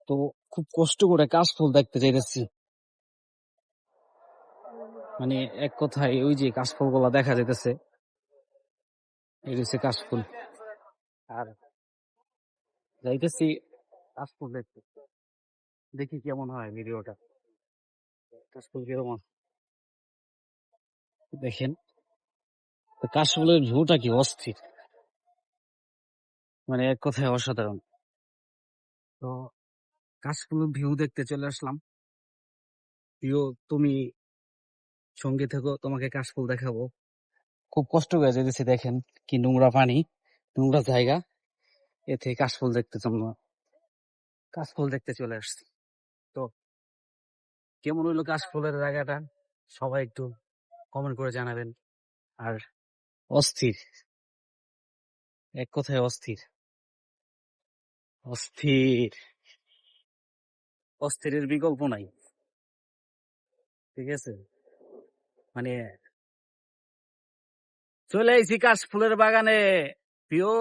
তো খুব কষ্ট করে কাশফুল দেখতে চাইতেছি। মানে এক কথায় ওই যে কাশফুল গুলা দেখা যাইতেছে, এই হচ্ছে কাশফুল। আর যাইতেছি কাশফুল দেখতে, দেখি কেমন হয় ভিডিওটা। কাশফুল কিরকম দেখেন। তো কাশফুলের ভিউটা কি অস্থির, মানে এক কথায় অসাধারণ। তো কাশফুলের ভিউ দেখতে চলে আসলাম। প্রিয়, তুমি সঙ্গে থেকো, তোমাকে কাশফুল দেখাবো। খুব কষ্ট হয়ে যেতেছে, দেখেন কি নোংরা পানি, নোংরা জায়গা, এতে কাশফুল দেখতে জন্য কাশফুল দেখতে চলে আসছি। তো কেমন হইলো কাশফুলের জায়গাটা, সবাই একটু কমেন্ট করে জানাবেন। আর অস্থির, এক কথায় অস্থির, অস্থির, অস্থিরের বিকল্প নাই। ঠিক আছে, মানে চলে আইছি কাশফুলের বাগানে প্রিয়।